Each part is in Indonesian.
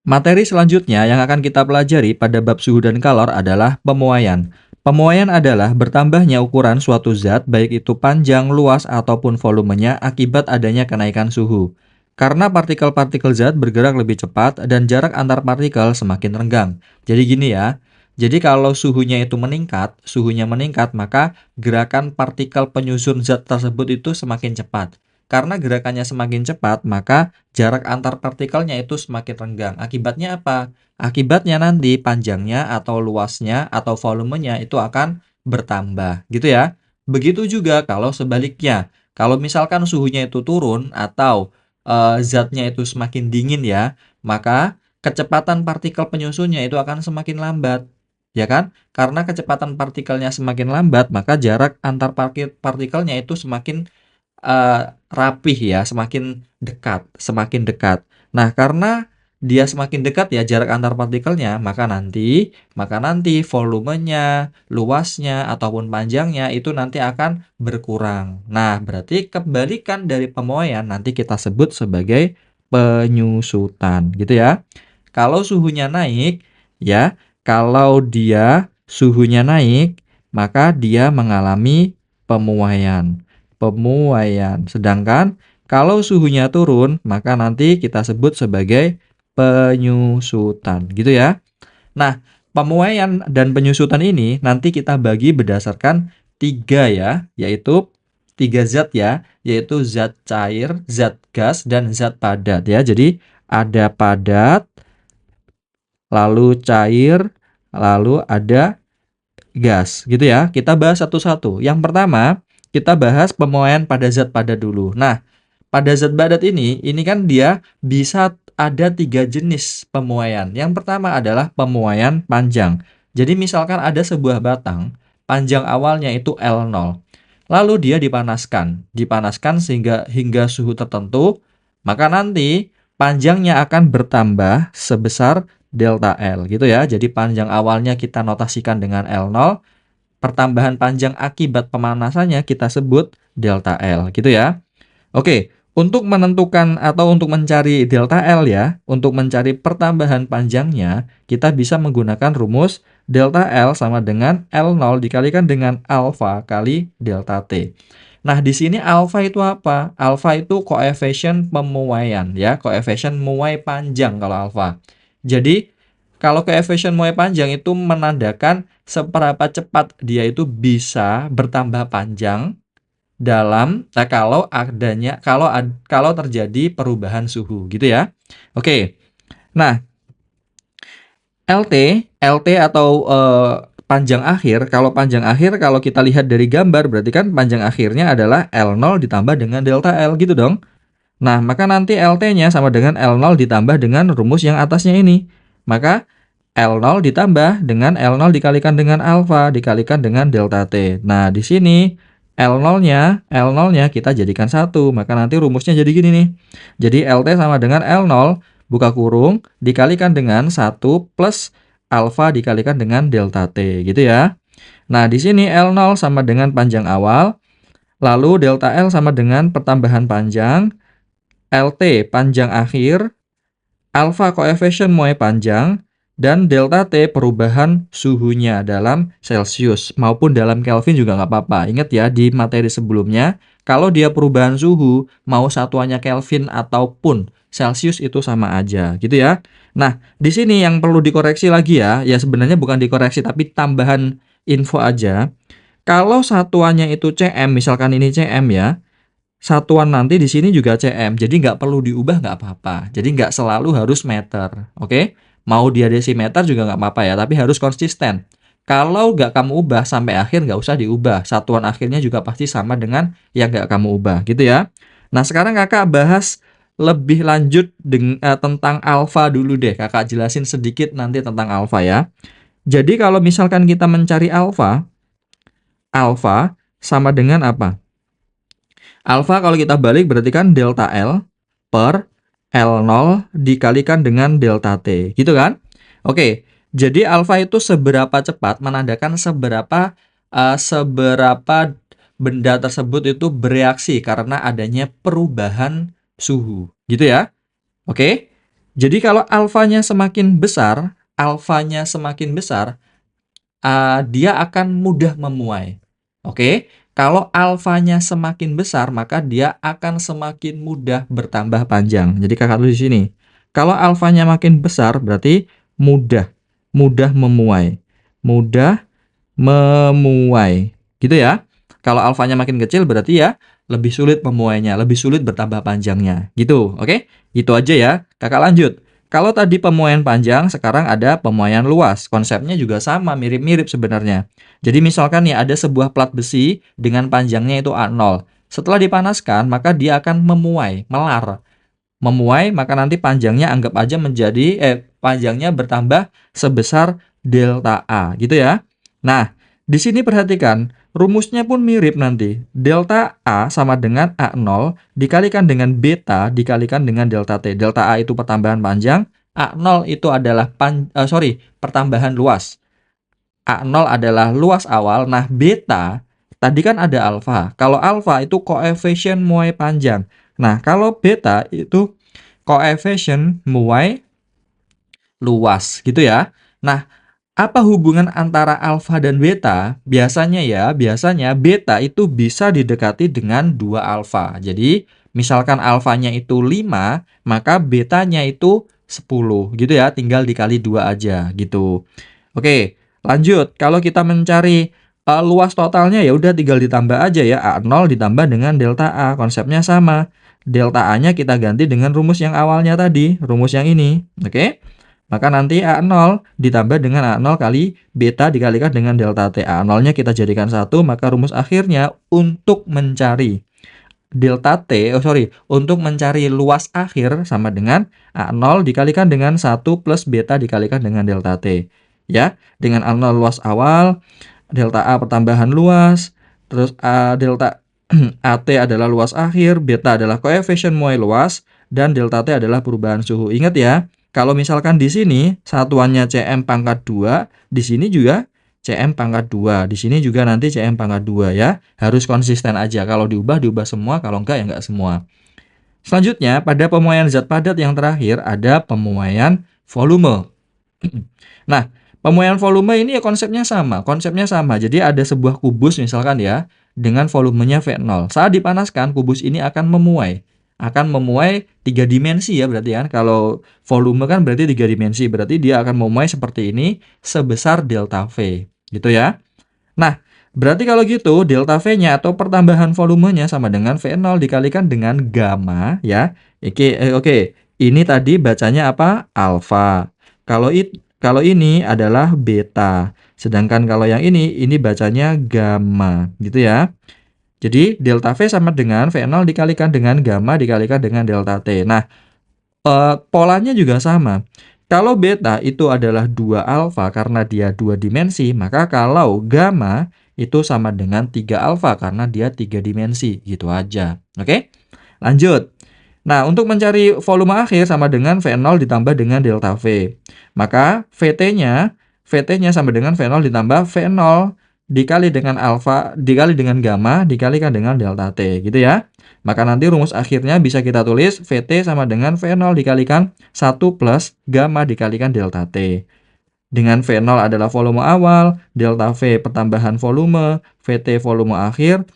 Materi selanjutnya yang akan kita pelajari pada bab suhu dan kalor adalah pemuaian. Pemuaian adalah bertambahnya ukuran suatu zat, baik itu panjang, luas, ataupun volumenya akibat adanya kenaikan suhu. Karena partikel-partikel zat bergerak lebih cepat dan jarak antar partikel semakin renggang. Jadi gini ya, jadi kalau suhunya meningkat, maka gerakan partikel penyusun zat tersebut itu semakin cepat. Karena gerakannya semakin cepat, maka jarak antar partikelnya itu semakin renggang. Akibatnya apa? Akibatnya nanti panjangnya atau luasnya atau volumenya itu akan bertambah, gitu ya. Begitu juga kalau sebaliknya. Kalau misalkan suhunya itu turun atau zatnya itu semakin dingin ya, maka kecepatan partikel penyusunnya itu akan semakin lambat. Ya kan? Karena kecepatan partikelnya semakin lambat, maka jarak antar partikelnya itu semakin rapih ya, semakin dekat. Nah, karena dia semakin dekat ya jarak antar partikelnya, maka nanti volumenya, luasnya ataupun panjangnya itu nanti akan berkurang. Nah, berarti kebalikan dari pemuaian nanti kita sebut sebagai penyusutan, gitu ya. Kalau suhunya naik, ya, kalau dia suhunya naik, maka dia mengalami pemuaian. Sedangkan kalau suhunya turun, maka nanti kita sebut sebagai penyusutan, gitu ya. Nah, pemuaian dan penyusutan ini nanti kita bagi berdasarkan 3 ya, yaitu 3 zat ya, yaitu zat cair, zat gas, dan zat padat ya. Jadi ada padat, lalu cair, lalu ada gas, gitu ya. Kita bahas satu-satu. Yang pertama, kita bahas pemuaian pada zat padat dulu. Nah, pada zat padat ini kan dia bisa ada 3 jenis pemuaian. Yang pertama adalah pemuaian panjang. Jadi misalkan ada sebuah batang, panjang awalnya itu L0. Lalu dia dipanaskan sehingga hingga suhu tertentu, maka nanti panjangnya akan bertambah sebesar delta L gitu ya. Jadi panjang awalnya kita notasikan dengan L0, pertambahan panjang akibat pemanasannya kita sebut delta L gitu ya. Oke, untuk menentukan atau untuk mencari delta L ya, untuk mencari pertambahan panjangnya, kita bisa menggunakan rumus delta L sama dengan L0 dikalikan dengan alfa kali delta T. Nah, di sini alfa itu apa? Alfa itu koefisien pemuaian ya, koefisien muai panjang kalau alfa. Jadi, kalau koefisien muai panjang itu menandakan seberapa cepat dia itu bisa bertambah panjang kalau terjadi perubahan suhu gitu ya. Oke. Nah, LT atau panjang akhir, kalau kita lihat dari gambar berarti kan panjang akhirnya adalah L0 ditambah dengan delta L gitu dong. Nah, maka nanti LT-nya sama dengan L0 ditambah dengan rumus yang atasnya ini. Maka L0 ditambah dengan L0 dikalikan dengan alfa dikalikan dengan delta T. Nah, di sini L0-nya kita jadikan 1. Maka nanti rumusnya jadi gini nih. Jadi LT sama dengan L0 buka kurung dikalikan dengan 1 plus alfa dikalikan dengan delta T gitu ya. Nah, di sini L0 sama dengan panjang awal, lalu delta L sama dengan pertambahan panjang, LT panjang akhir, alfa koefisien muai panjang, dan delta T perubahan suhunya dalam Celcius maupun dalam Kelvin juga nggak apa-apa. Ingat ya, di materi sebelumnya, kalau dia perubahan suhu, mau satuannya Kelvin ataupun Celcius itu sama aja, gitu ya. Nah, di sini yang perlu dikoreksi lagi ya sebenarnya bukan dikoreksi tapi tambahan info aja. Kalau satuannya itu cm, misalkan ini cm ya, satuan nanti di sini juga cm, jadi nggak perlu diubah nggak apa-apa. Jadi nggak selalu harus meter, oke? Mau dia desimeter juga nggak apa-apa ya, tapi harus konsisten. Kalau nggak kamu ubah sampai akhir nggak usah diubah, satuan akhirnya juga pasti sama dengan yang nggak kamu ubah, gitu ya. Nah, sekarang kakak bahas lebih lanjut tentang alfa dulu deh. Kakak jelasin sedikit nanti tentang alfa ya. Jadi kalau misalkan kita mencari alfa, alfa sama dengan apa? Alfa kalau kita balik berarti kan delta L per L0 dikalikan dengan delta T, gitu kan? Oke, jadi alfa itu seberapa cepat menandakan seberapa benda tersebut itu bereaksi karena adanya perubahan suhu, gitu ya? Oke? Jadi kalau alfanya semakin besar, dia akan mudah memuai. Oke, kalau alfanya semakin besar, maka dia akan semakin mudah bertambah panjang. Jadi kakak tulis di sini. Kalau alfanya makin besar, berarti mudah, mudah memuai, mudah memuai, gitu ya. Kalau alfanya makin kecil, berarti ya lebih sulit memuainya, lebih sulit bertambah panjangnya, gitu. Oke, itu aja ya. Kakak lanjut. Kalau tadi pemuaian panjang, sekarang ada pemuaian luas. Konsepnya juga sama, mirip-mirip sebenarnya. Jadi misalkan nih ada sebuah plat besi dengan panjangnya itu A0. Setelah dipanaskan, maka dia akan memuai, melar. Memuai, maka nanti panjangnya anggap aja panjangnya bertambah sebesar delta A, gitu ya. Nah, di sini perhatikan, rumusnya pun mirip nanti. Delta A sama dengan A0 dikalikan dengan beta dikalikan dengan delta T. Delta A itu pertambahan panjang, A0 itu adalah pertambahan luas. A0 adalah luas awal. Nah, beta tadi kan ada alfa. Kalau alfa itu koefisien muai panjang. Nah, kalau beta itu koefisien muai luas gitu ya. Nah, apa hubungan antara alfa dan beta? Biasanya beta itu bisa didekati dengan 2 alfa. Jadi, misalkan alfanya itu 5, maka betanya itu 10 gitu ya, tinggal dikali 2 aja gitu. Oke, lanjut. Kalau kita mencari luas totalnya ya udah tinggal ditambah aja ya, A0 ditambah dengan delta A, konsepnya sama. Delta A-nya kita ganti dengan rumus yang awalnya tadi, rumus yang ini. Oke? Maka nanti A0 ditambah dengan A0 kali beta dikalikan dengan delta T. A0-nya kita jadikan 1, maka rumus akhirnya untuk mencari untuk mencari luas akhir sama dengan A0 dikalikan dengan 1 plus beta dikalikan dengan delta T. Ya, dengan A0 luas awal, delta A pertambahan luas, terus delta AT adalah luas akhir, beta adalah koefisien muai luas, dan delta T adalah perubahan suhu. Ingat ya, kalau misalkan di sini satuannya Cm pangkat 2, di sini juga Cm pangkat 2. Di sini juga nanti Cm pangkat 2 ya. Harus konsisten aja. Kalau diubah semua, kalau enggak ya enggak semua. Selanjutnya, pada pemuaian zat padat yang terakhir ada pemuaian volume. Nah, pemuaian volume ini ya konsepnya sama. Jadi ada sebuah kubus misalkan ya, dengan volumenya V0. Saat dipanaskan, kubus ini akan memuai. 3 dimensi ya berarti kan. Kalau volume kan berarti 3 dimensi. Berarti dia akan memuai seperti ini sebesar delta V. Gitu ya. Nah, berarti kalau gitu delta V-nya atau pertambahan volumenya sama dengan V0 dikalikan dengan gamma ya. Oke. Ini tadi bacanya apa? Alfa. Kalau ini adalah beta. Sedangkan kalau yang ini bacanya gamma, gitu ya. Jadi delta V sama dengan V0 dikalikan dengan gamma dikalikan dengan delta T. Nah, polanya juga sama. Kalau beta itu adalah 2 alfa karena dia 2 dimensi, maka kalau gamma itu sama dengan 3 alfa karena dia 3 dimensi. Gitu aja. Oke? Lanjut. Nah, untuk mencari volume akhir sama dengan V0 ditambah dengan delta V. Maka VT-nya sama dengan V0 ditambah V0 dikali dengan alfa, dikali dengan gamma, dikalikan dengan delta T. Gitu ya. Maka nanti rumus akhirnya bisa kita tulis VT sama dengan V0 dikalikan 1 plus gamma dikalikan delta T. Dengan V0 adalah volume awal, delta V pertambahan volume, VT volume akhir,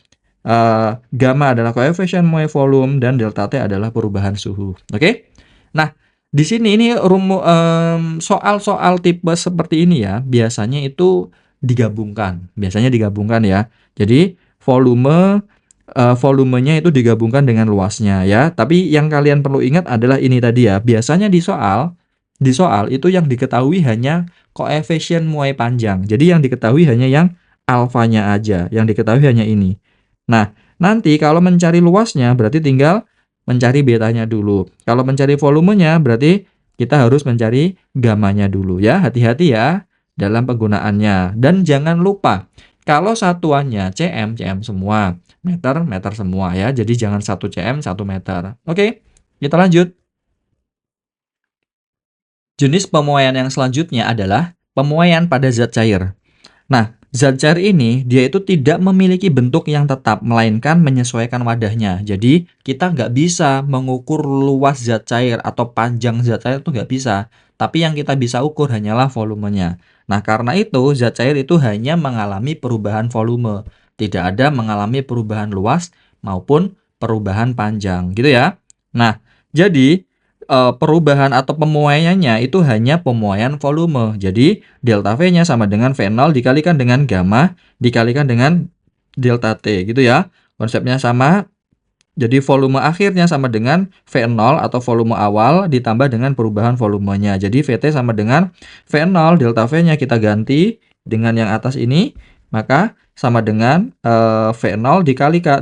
gamma adalah koefisien muai volume, dan delta T adalah perubahan suhu. Oke? Nah, di sini ini soal-soal tipe seperti ini ya, biasanya itu digabungkan. Ya. Jadi, volumenya itu digabungkan dengan luasnya ya. Tapi yang kalian perlu ingat adalah ini tadi ya. Biasanya di soal itu yang diketahui hanya koefisien muai panjang. Jadi yang diketahui hanya yang alfanya aja, yang diketahui hanya ini. Nah, nanti kalau mencari luasnya berarti tinggal mencari betanya dulu. Kalau mencari volumenya berarti kita harus mencari gamanya dulu ya. Hati-hati ya dalam penggunaannya. Dan jangan lupa, kalau satuannya cm semua, meter semua ya. Jadi jangan 1 cm, 1 meter. Oke, kita lanjut. Jenis pemuaian yang selanjutnya adalah pemuaian pada zat cair. Nah, Zat cair ini dia itu tidak memiliki bentuk yang tetap, melainkan menyesuaikan wadahnya. Jadi kita nggak bisa mengukur luas zat cair atau panjang zat cair itu nggak bisa. Tapi yang kita bisa ukur hanyalah volumenya. Nah, karena itu zat cair itu hanya mengalami perubahan volume. Tidak ada mengalami perubahan luas maupun perubahan panjang, gitu ya. Nah, jadi perubahan atau pemuaiannya itu hanya pemuaian volume. Jadi delta V-nya sama dengan V0 dikalikan dengan gamma dikalikan dengan delta T gitu ya. Konsepnya sama. Jadi volume akhirnya sama dengan V0 atau volume awal ditambah dengan perubahan volumenya. Jadi VT sama dengan V0, delta V-nya kita ganti dengan yang atas ini, maka sama dengan V0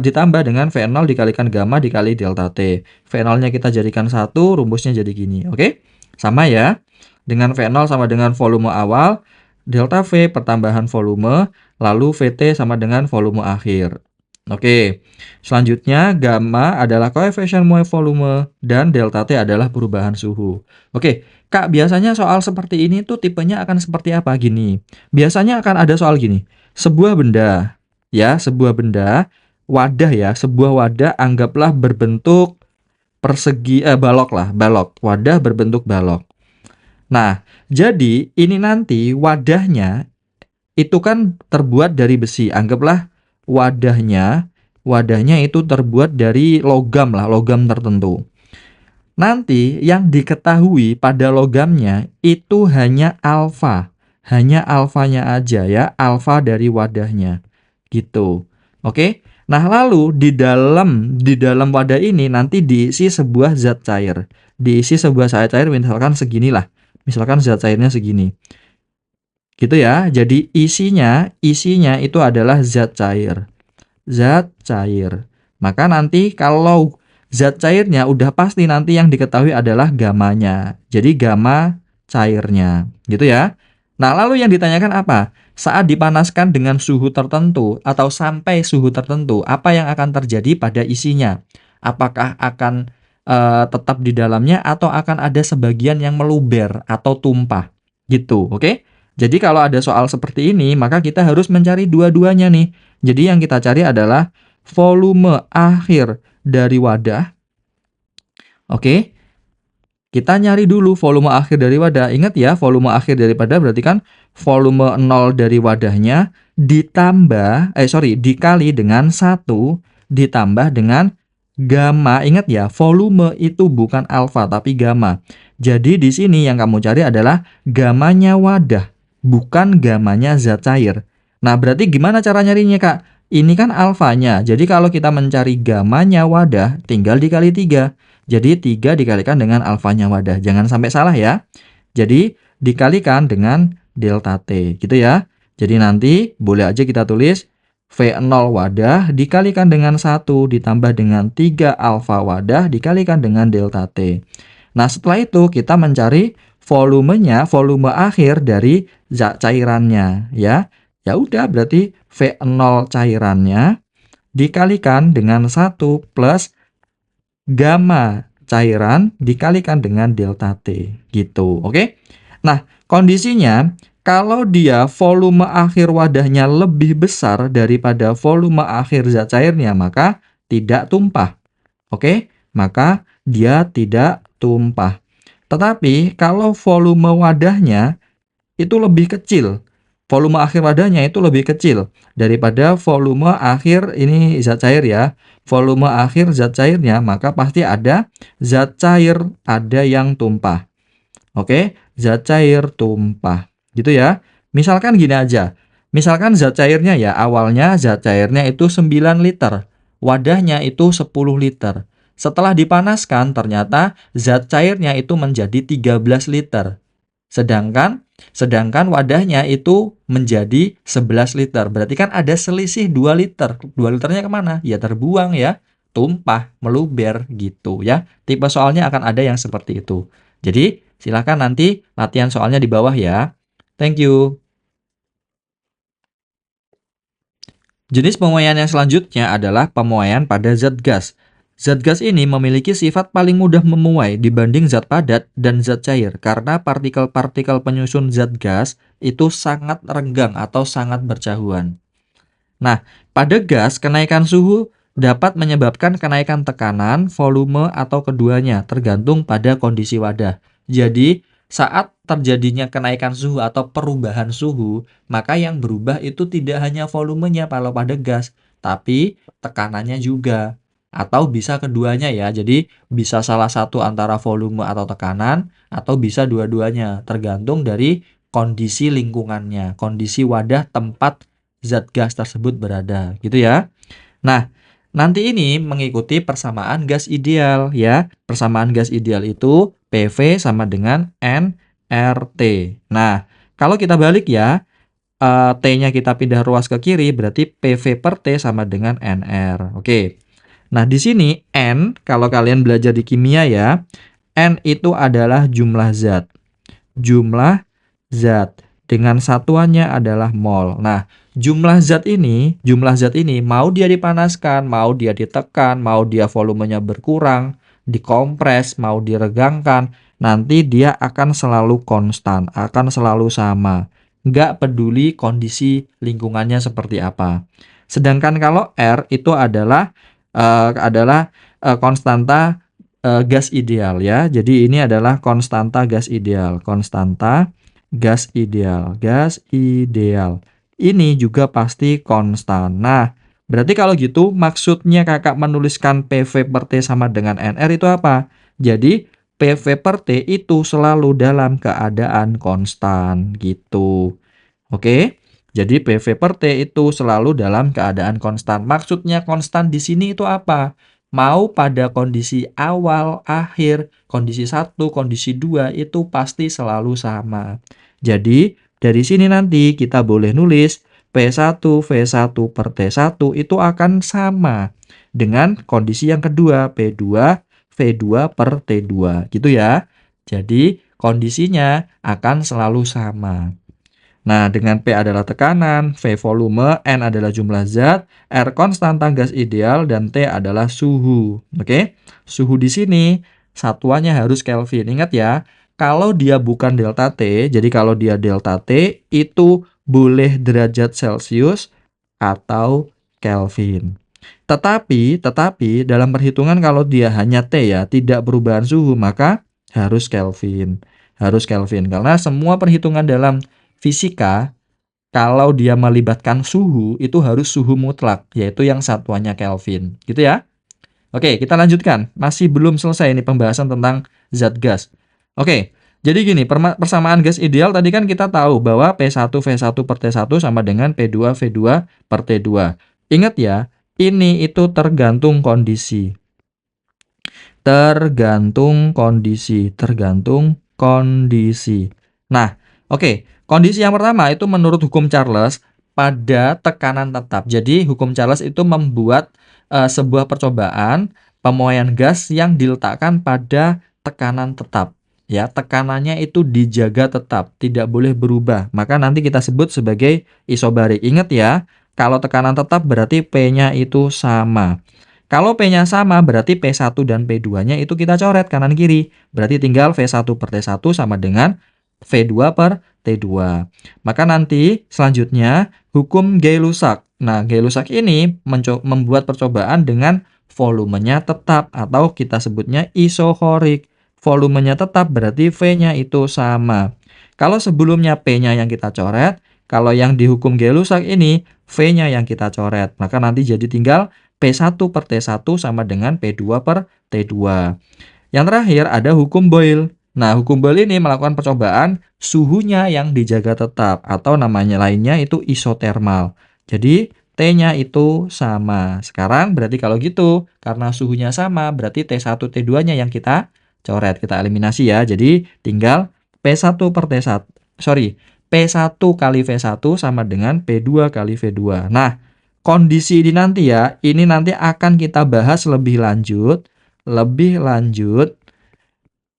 ditambah dengan V0 dikalikan gamma dikali delta T. V0-nya kita jadikan 1, rumusnya jadi gini. Oke? Sama ya. Dengan V0 sama dengan volume awal, delta V pertambahan volume, lalu VT sama dengan volume akhir. Oke, selanjutnya gamma adalah koefisien muai volume dan delta T adalah perubahan suhu. Oke, Kak, biasanya soal seperti ini tuh tipenya akan seperti apa? Gini, biasanya akan ada soal gini, sebuah benda, ya, sebuah benda, wadah ya, sebuah wadah anggaplah berbentuk balok lah, balok, wadah berbentuk balok. Nah, jadi ini nanti wadahnya itu kan terbuat dari besi. Anggaplah wadahnya itu terbuat dari logam lah, logam tertentu. Nanti yang diketahui pada logamnya itu hanya alfa. Hanya alfanya aja ya, alfa dari wadahnya. Gitu. Oke? Nah, lalu di dalam wadah ini nanti diisi sebuah zat cair. Diisi sebuah zat cair misalkan seginilah. Misalkan zat cairnya segini. Gitu ya. Jadi isinya itu adalah zat cair. Zat cair. Maka nanti kalau zat cairnya udah pasti nanti yang diketahui adalah gamanya. Jadi gamma cairnya. Gitu ya. Nah, lalu yang ditanyakan apa? Saat dipanaskan dengan suhu tertentu atau sampai suhu tertentu, apa yang akan terjadi pada isinya? Apakah akan tetap di dalamnya atau akan ada sebagian yang meluber atau tumpah? Gitu, oke? Jadi kalau ada soal seperti ini, maka kita harus mencari dua-duanya nih. Jadi yang kita cari adalah volume akhir dari wadah. Oke. Kita nyari dulu volume akhir dari wadah. Ingat ya, volume akhir daripada berarti kan volume 0 dari wadahnya dikali dengan 1 ditambah dengan gamma. Ingat ya, volume itu bukan alfa tapi gamma. Jadi di sini yang kamu cari adalah gammanya wadah, bukan gammanya zat cair. Nah, berarti gimana cara nyarinya, Kak? Ini kan alfanya. Jadi kalau kita mencari gammanya wadah, tinggal dikali 3. Jadi 3 dikalikan dengan alfanya wadah. Jangan sampai salah ya. Jadi dikalikan dengan delta T gitu ya. Jadi nanti boleh aja kita tulis V0 wadah dikalikan dengan 1 ditambah dengan 3 alfa wadah dikalikan dengan delta T. Nah, setelah itu kita mencari volumenya, volume akhir dari cairannya ya. Ya udah berarti V0 cairannya dikalikan dengan 1 plus gamma cairan dikalikan dengan delta T gitu. Oke? Nah, kondisinya kalau dia volume akhir wadahnya lebih besar daripada volume akhir zat cairnya, maka tidak tumpah. Oke? Maka dia tidak tumpah. Tetapi kalau volume wadahnya itu lebih kecil, volume akhir wadahnya itu lebih kecil daripada volume akhir ini zat cair ya. Volume akhir zat cairnya, maka pasti ada zat cair, ada yang tumpah. Oke, zat cair tumpah. Gitu ya. Misalkan gini aja. Misalkan zat cairnya ya, awalnya zat cairnya itu 9 liter. Wadahnya itu 10 liter. Setelah dipanaskan, ternyata zat cairnya itu menjadi 13 liter. Sedangkan wadahnya itu menjadi 11 liter. Berarti kan ada selisih 2 liter. 2 liternya kemana? Ya terbuang ya. Tumpah, meluber gitu ya. Tipe soalnya akan ada yang seperti itu. Jadi silakan nanti latihan soalnya di bawah ya. Thank you. Jenis pemuaian yang selanjutnya adalah pemuaian pada zat gas. Zat gas ini memiliki sifat paling mudah memuai dibanding zat padat dan zat cair karena partikel-partikel penyusun zat gas itu sangat renggang atau sangat berjauhan. Nah, pada gas, kenaikan suhu dapat menyebabkan kenaikan tekanan, volume, atau keduanya, tergantung pada kondisi wadah. Jadi, saat terjadinya kenaikan suhu atau perubahan suhu, maka yang berubah itu tidak hanya volumenya kalau pada gas, tapi tekanannya juga. Atau bisa keduanya ya, jadi bisa salah satu antara volume atau tekanan, atau bisa dua-duanya, tergantung dari kondisi lingkungannya, kondisi wadah tempat zat gas tersebut berada, gitu ya. Nah, nanti ini mengikuti persamaan gas ideal ya. Persamaan gas ideal itu PV sama dengan nRT. Nah, kalau kita balik ya, T-nya kita pindah ruas ke kiri, berarti PV per T sama dengan NR. Oke. Nah, di sini N, kalau kalian belajar di kimia ya, N itu adalah jumlah zat. Jumlah zat dengan satuannya adalah mol. Nah, jumlah zat ini mau dia dipanaskan, mau dia ditekan, mau dia volumenya berkurang, dikompres, mau diregangkan, nanti dia akan selalu konstan, akan selalu sama. Nggak peduli kondisi lingkungannya seperti apa. Sedangkan kalau R itu adalah konstanta gas ideal ya. Jadi ini adalah konstanta gas ideal. Konstanta gas ideal. Gas ideal. Ini juga pasti konstan. Nah, berarti kalau gitu maksudnya kakak menuliskan PV per T sama dengan NR itu apa? Jadi PV per T itu selalu dalam keadaan konstan gitu. Oke? Jadi PV per T itu selalu dalam keadaan konstan. Maksudnya konstan di sini itu apa? Mau pada kondisi awal, akhir, kondisi 1, kondisi 2 itu pasti selalu sama. Jadi, dari sini nanti kita boleh nulis P1 V1 per T1 itu akan sama dengan kondisi yang kedua, P2 V2 per T2. Gitu ya. Jadi, kondisinya akan selalu sama. Nah, dengan P adalah tekanan, V volume, N adalah jumlah zat, R konstanta gas ideal, dan T adalah suhu. Oke? Suhu di sini satuannya harus Kelvin. Ingat ya, kalau dia bukan delta T, jadi kalau dia delta T itu boleh derajat Celcius atau Kelvin. Tetapi dalam perhitungan kalau dia hanya T ya, tidak perubahan suhu, maka harus Kelvin. Harus Kelvin karena semua perhitungan dalam fisika, kalau dia melibatkan suhu, itu harus suhu mutlak, yaitu yang satuannya Kelvin. Gitu ya. Oke, kita lanjutkan. Masih belum selesai ini pembahasan tentang zat gas. Oke, jadi gini, persamaan gas ideal tadi kan kita tahu bahwa P1 V1 per T1 sama dengan P2 V2 per T2. Ingat ya, ini itu tergantung kondisi. Tergantung kondisi. Nah, oke. Kondisi yang pertama itu menurut hukum Charles pada tekanan tetap. Jadi hukum Charles itu membuat sebuah percobaan pemuaian gas yang diletakkan pada tekanan tetap. Ya, tekanannya itu dijaga tetap, tidak boleh berubah. Maka nanti kita sebut sebagai isobarik. Ingat ya, kalau tekanan tetap berarti P-nya itu sama. Kalau P-nya sama berarti P1 dan P2-nya itu kita coret kanan kiri. Berarti tinggal V1 per T1 sama dengan V2 per T2. Maka nanti selanjutnya hukum Gay-Lussac. Nah, Gay-Lussac ini membuat percobaan dengan volumenya tetap atau kita sebutnya isokorik. Volumenya tetap berarti V-nya itu sama. Kalau sebelumnya P-nya yang kita coret, kalau yang dihukum Gay-Lussac ini V-nya yang kita coret. Maka nanti jadi tinggal P1 per T1 sama dengan P2 per T2. Yang terakhir ada hukum Boyle. Nah, hukum Boyle ini melakukan percobaan suhunya yang dijaga tetap atau namanya lainnya itu isotermal. Jadi T-nya itu sama. Sekarang berarti kalau gitu, karena suhunya sama, berarti T1, T2-nya yang kita coret, kita eliminasi ya. Jadi tinggal P1 per T1. P1 kali V1 sama dengan P2 kali V2. Nah, kondisi ini nanti ya, ini nanti akan kita bahas lebih lanjut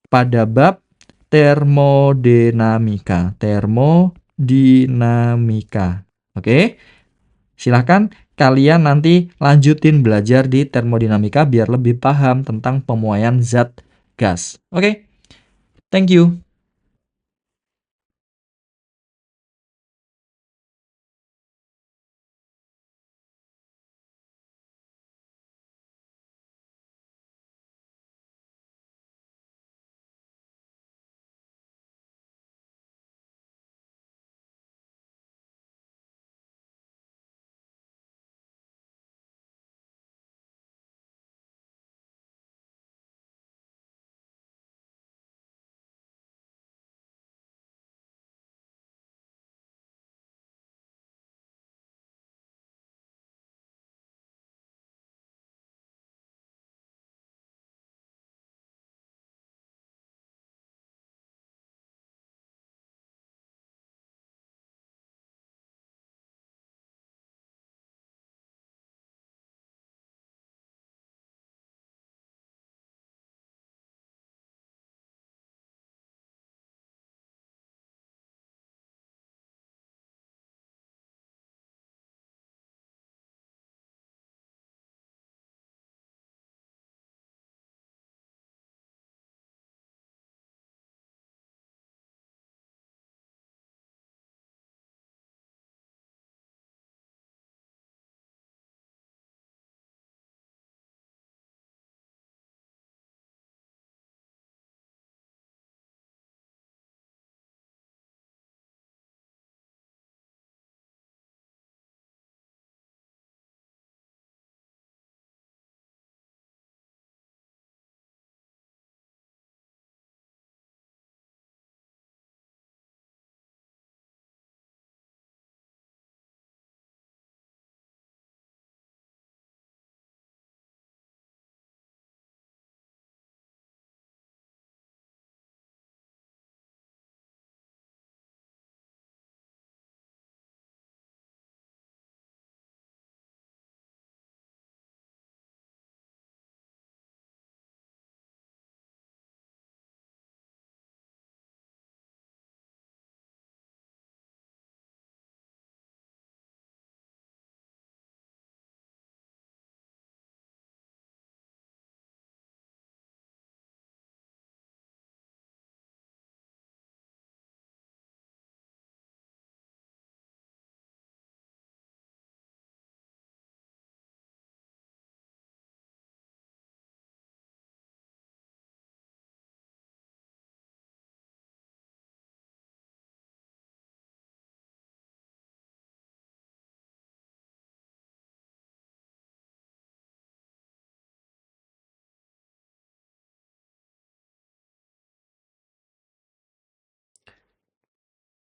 pada bab termodinamika. Oke? Silahkan kalian nanti lanjutin belajar di termodinamika biar lebih paham tentang pemuaian zat gas. Oke, thank you.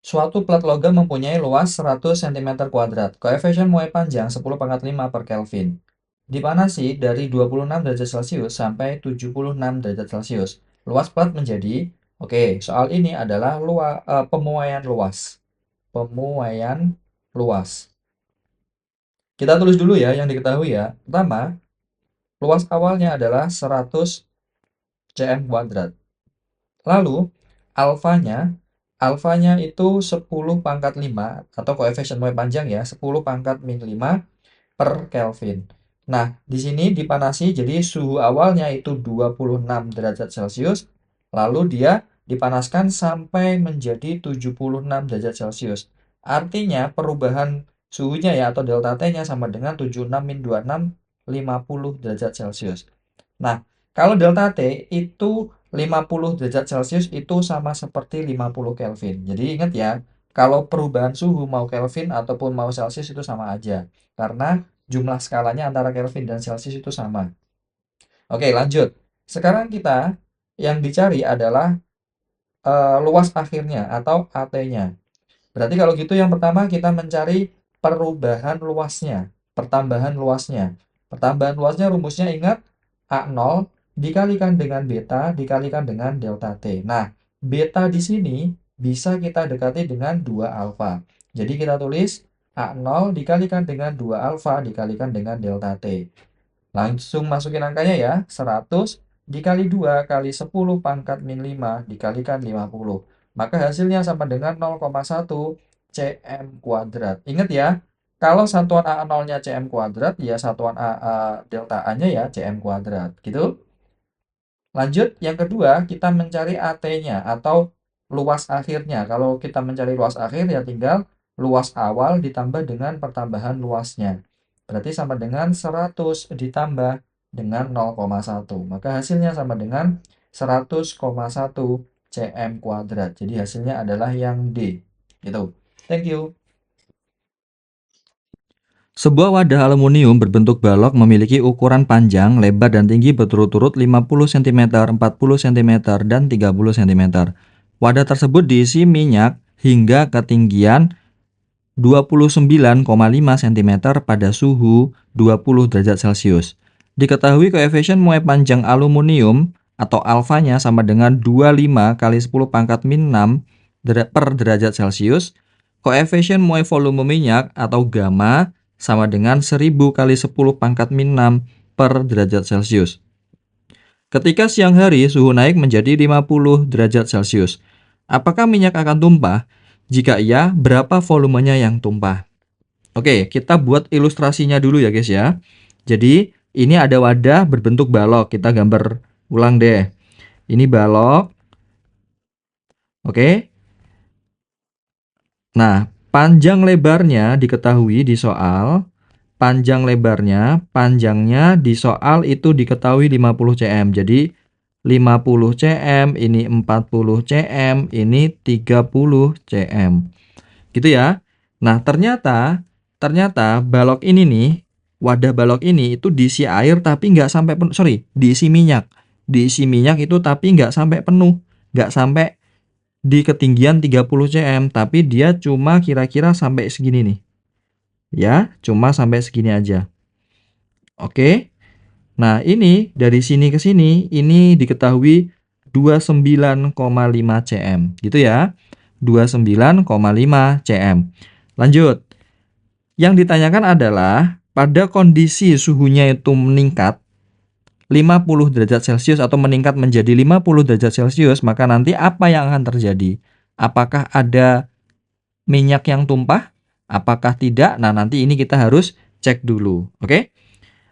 Suatu plat logam mempunyai luas 100 cm². Koefisien muai panjang 10 pangkat 5 per Kelvin. Dipanasi dari 26 derajat Celcius sampai 76 derajat Celcius. Luas plat menjadi, oke, soal ini adalah pemuaian luas. Pemuaian luas. Kita tulis dulu ya yang diketahui ya. Pertama, luas awalnya adalah 100 cm². Lalu, alfanya, alfanya itu 10 pangkat 5 atau koefisien muai panjang ya, 10 pangkat min 5 per Kelvin. Nah, di sini dipanasi jadi suhu awalnya itu 26 derajat Celcius, lalu dia dipanaskan sampai menjadi 76 derajat Celcius. Artinya perubahan suhunya ya atau delta T-nya sama dengan 76 min 26 50 derajat Celcius. Nah, kalau delta T itu 50 derajat Celcius itu sama seperti 50 Kelvin. Jadi ingat ya, kalau perubahan suhu mau Kelvin ataupun mau Celcius itu sama aja. Karena jumlah skalanya antara Kelvin dan Celcius itu sama. Oke, lanjut. Sekarang kita yang dicari adalah luas akhirnya atau AT-nya. Berarti kalau gitu yang pertama kita mencari perubahan luasnya, pertambahan luasnya. Pertambahan luasnya rumusnya ingat A0 dikalikan dengan beta dikalikan dengan delta T. Nah, beta di sini bisa kita dekati dengan 2 alfa. Jadi kita tulis A0 dikalikan dengan 2 alfa dikalikan dengan delta T. Langsung masukin angkanya ya, 100 dikali 2 kali 10 pangkat min 5 dikalikan 50. Maka hasilnya sama dengan 0,1 cm². Ingat ya, Kalau satuan A0-nya Cm kuadrat, ya satuan delta A-nya ya Cm kuadrat. Gitu. Lanjut, yang kedua, kita mencari AT-nya atau luas akhirnya. Kalau kita mencari luas akhir, ya tinggal luas awal ditambah dengan pertambahan luasnya. Berarti sama dengan 100 ditambah dengan 0,1. Maka hasilnya sama dengan 100,1 cm kuadrat. Jadi hasilnya adalah yang D. Gitu. Thank you. Sebuah wadah aluminium berbentuk balok memiliki ukuran panjang, lebar, dan tinggi berturut-turut 50 cm, 40 cm, dan 30 cm. Wadah tersebut diisi minyak hingga ketinggian 29,5 cm pada suhu 20 derajat Celcius. Diketahui koefisien muai panjang aluminium atau alfanya sama dengan 25 kali 10 pangkat min 6 per derajat Celcius. Koefisien muai volume minyak atau gamma sama dengan 1000 kali 10 pangkat min 6 per derajat Celcius. Ketika siang hari suhu naik menjadi 50 derajat Celcius. Apakah minyak akan tumpah? Jika iya, berapa volumenya yang tumpah? Oke, kita buat ilustrasinya dulu ya guys ya. Jadi, ini ada wadah berbentuk balok. Kita gambar ulang deh. Ini balok. Oke. Nah, panjang lebarnya diketahui di soal. Panjangnya di soal itu diketahui 50 cm. Jadi 50 cm, ini 40 cm, ini 30 cm. Gitu ya. Nah, ternyata balok ini nih, wadah balok ini itu diisi air tapi nggak sampai penuh, diisi minyak. Diisi minyak itu tapi nggak sampai penuh. Nggak sampai di ketinggian 30 cm, tapi dia cuma kira-kira sampai segini nih. Ya, cuma sampai segini aja. Oke. Nah, ini dari sini ke sini, ini diketahui 29,5 cm. Gitu ya. 29,5 cm. Lanjut. Yang ditanyakan adalah pada kondisi suhunya itu meningkat 50 derajat Celcius atau meningkat menjadi 50 derajat Celcius, maka nanti apa yang akan terjadi? Apakah ada minyak yang tumpah? Apakah tidak? Nah, nanti ini kita harus cek dulu. Oke?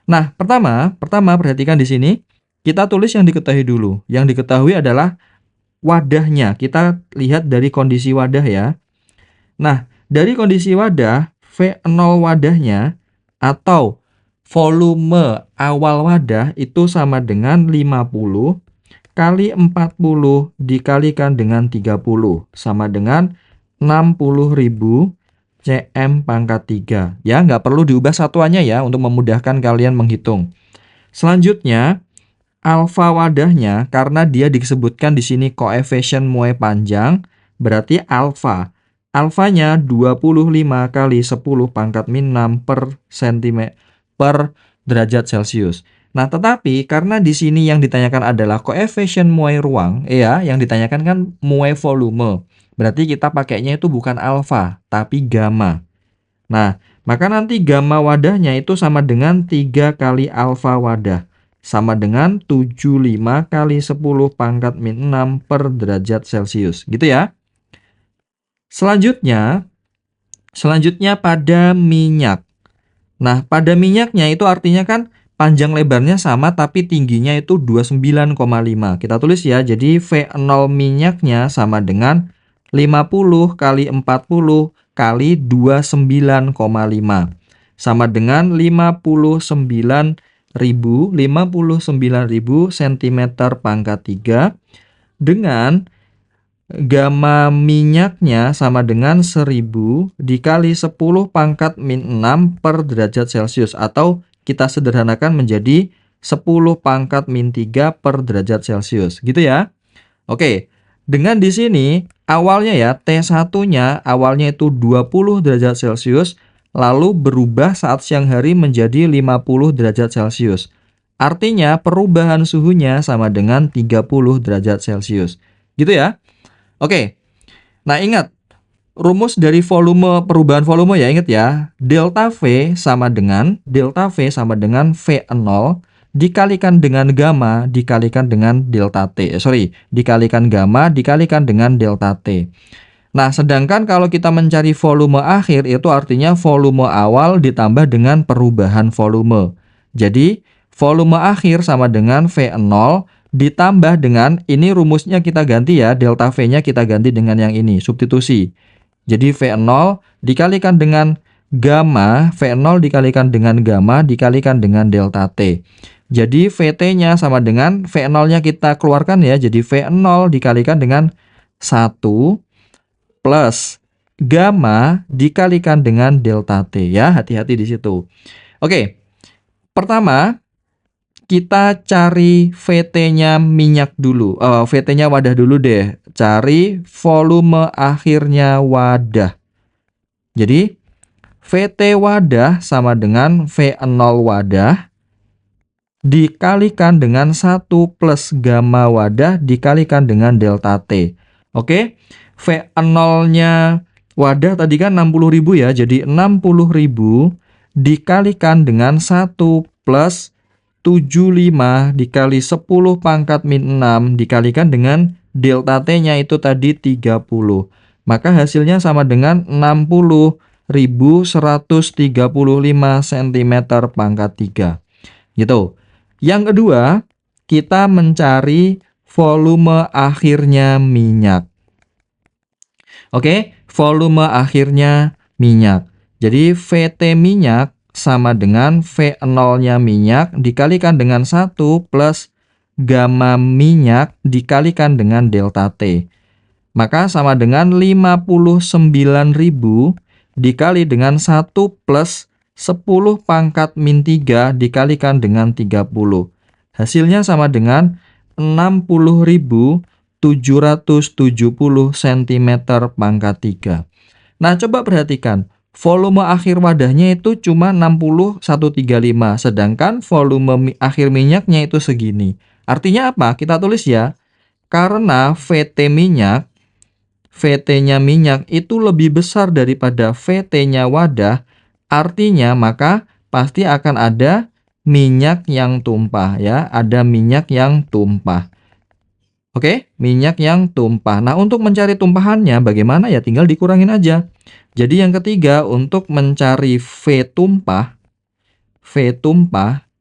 Nah, pertama perhatikan di sini, kita tulis yang diketahui dulu. Yang diketahui adalah wadahnya. Kita lihat dari kondisi wadah ya. Nah, dari kondisi wadah, V0 wadahnya atau volume awal wadah itu sama dengan 50 kali 40 dikalikan dengan 30 sama dengan 60.000 cm pangkat 3. Ya, nggak perlu diubah satuannya ya untuk memudahkan kalian menghitung. Selanjutnya, alfa wadahnya karena dia disebutkan di sini koefisien muai panjang, berarti alfa. Alfanya 25 kali 10 pangkat min 6 per cm per derajat Celcius. Nah, tetapi karena di sini yang ditanyakan adalah koefisien muai ruang, ya, yang ditanyakan kan muai volume. Berarti kita pakainya itu bukan alfa, tapi gamma. Nah, maka nanti gamma wadahnya itu sama dengan 3 kali alfa wadah. Sama dengan 75 kali 10 pangkat min 6 per derajat Celcius. Gitu ya. Selanjutnya pada minyak. Nah, pada minyaknya itu artinya kan panjang lebarnya sama tapi tingginya itu 29,5. Kita tulis ya, jadi V0 minyaknya sama dengan 50 kali 40 kali 29,5. Sama dengan 59.000 cm pangkat 3 dengan gamma minyaknya sama dengan 1000 dikali 10 pangkat min 6 per derajat Celcius atau kita sederhanakan menjadi 10 pangkat min 3 per derajat Celcius. Gitu ya. Oke, dengan di sini awalnya ya T1-nya awalnya itu 20 derajat Celcius lalu berubah saat siang hari menjadi 50 derajat Celcius. Artinya perubahan suhunya sama dengan 30 derajat Celcius. Gitu ya. Oke, nah ingat, rumus dari perubahan volume ya, ingat ya, delta V sama dengan V0 dikalikan dengan gamma dikalikan dengan delta T. Dikalikan gamma dikalikan dengan delta T. Nah, sedangkan kalau kita mencari volume akhir, itu artinya volume awal ditambah dengan perubahan volume. Jadi, volume akhir sama dengan V0 ditambah dengan, ini rumusnya kita ganti ya, delta V-nya kita ganti dengan yang ini, substitusi. Jadi, V0 dikalikan dengan gamma, V0 dikalikan dengan gamma, dikalikan dengan delta T. Jadi, VT-nya sama dengan, V0-nya kita keluarkan ya, jadi V0 dikalikan dengan 1 plus gamma dikalikan dengan delta T ya, hati-hati di situ. Oke, pertama kita cari VT-nya minyak dulu, VT-nya wadah dulu deh, cari volume akhirnya wadah. Jadi VT wadah sama dengan V0 wadah dikalikan dengan 1 plus gamma wadah dikalikan dengan delta T. Oke, V0-nya wadah tadi kan 60.000 ya, jadi 60.000 dikalikan dengan 1 plus 75 dikali 10 pangkat min 6 dikalikan dengan delta T-nya itu tadi 30. Maka hasilnya sama dengan 60.135 cm pangkat 3. Gitu. Yang kedua, kita mencari volume akhirnya minyak. Oke, volume akhirnya minyak. Jadi VT minyak sama dengan V0-nya minyak dikalikan dengan 1 plus gamma minyak dikalikan dengan delta T. Maka sama dengan 59.000 dikali dengan 1 plus 10 pangkat min 3 dikalikan dengan 30. Hasilnya sama dengan 60.770 cm pangkat 3. Nah, coba perhatikan. Volume akhir wadahnya itu cuma 60.135, sedangkan volume akhir minyaknya itu segini. Artinya apa? Kita tulis ya. Karena VT-nya minyak itu lebih besar daripada VT-nya wadah, artinya maka pasti akan ada minyak yang tumpah ya, ada minyak yang tumpah. Oke, minyak yang tumpah. Nah, untuk mencari tumpahannya bagaimana ya? Tinggal dikurangin aja. Jadi yang ketiga, untuk mencari V tumpah,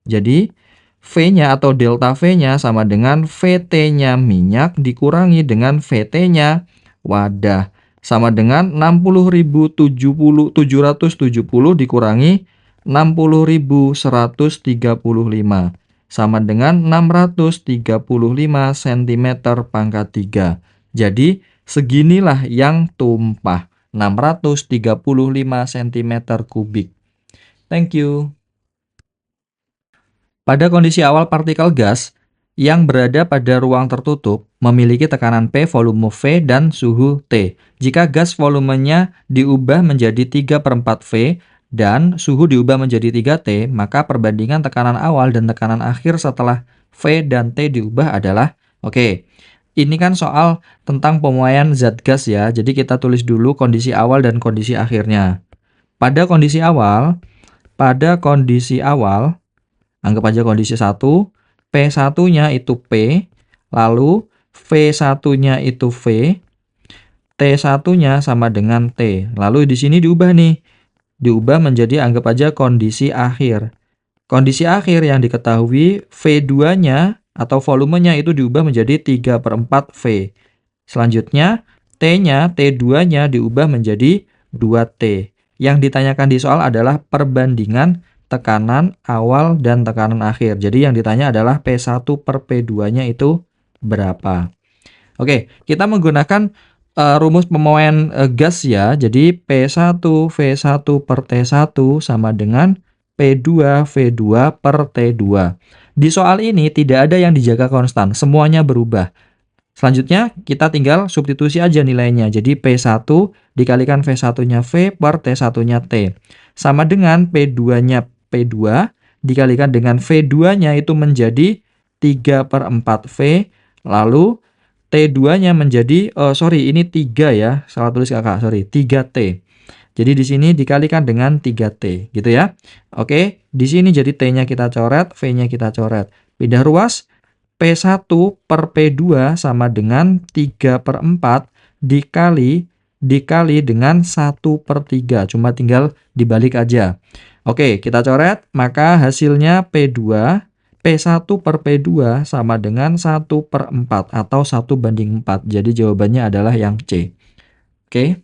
jadi V-nya atau delta V-nya sama dengan VT-nya minyak dikurangi dengan VT-nya wadah. Sama dengan 60.770 dikurangi 60.135. Sama dengan 635 cm pangkat 3. Jadi seginilah yang tumpah, 635 cm kubik. Thank you. Pada kondisi awal partikel gas yang berada pada ruang tertutup memiliki tekanan P, volume V, dan suhu T. Jika gas volumenya diubah menjadi 3/4 V dan suhu diubah menjadi 3T, maka perbandingan tekanan awal dan tekanan akhir setelah V dan T diubah adalah, oke, ini kan soal tentang pemuaian zat gas ya, jadi kita tulis dulu kondisi awal dan kondisi akhirnya. Pada kondisi awal, anggap aja kondisi 1, P1-nya itu P, lalu V1-nya itu V, T1-nya sama dengan T. Lalu di sini diubah nih. Diubah menjadi anggap aja kondisi akhir. Kondisi akhir yang diketahui V2-nya atau volumenya itu diubah menjadi 3/4 V. Selanjutnya T-nya, T2-nya diubah menjadi 2T. Yang ditanyakan di soal adalah perbandingan tekanan awal dan tekanan akhir. Jadi yang ditanya adalah P1 per P2-nya itu berapa. Oke, kita menggunakan rumus pemuaian gas ya. Jadi P1 V1 per T1 sama dengan P2 V2 per T2. Di soal ini tidak ada yang dijaga konstan, semuanya berubah. Selanjutnya kita tinggal substitusi aja nilainya. Jadi P1 dikalikan V1-nya V per T1-nya T. Sama dengan P2-nya P2 dikalikan dengan V2-nya itu menjadi 3/4 V. Lalu T2-nya menjadi, ini 3 ya, salah tulis kakak, 3T. Jadi di sini dikalikan dengan 3T, gitu ya. Oke, di sini jadi T-nya kita coret, V-nya kita coret. Pindah ruas, P1 per P2 sama dengan 3/4 dikali dikali dengan 1/3. Cuma tinggal dibalik aja. Oke, kita coret. Maka hasilnya P2, P1/P2 sama dengan 1/4 atau 1/4. Jadi jawabannya adalah yang C. Oke.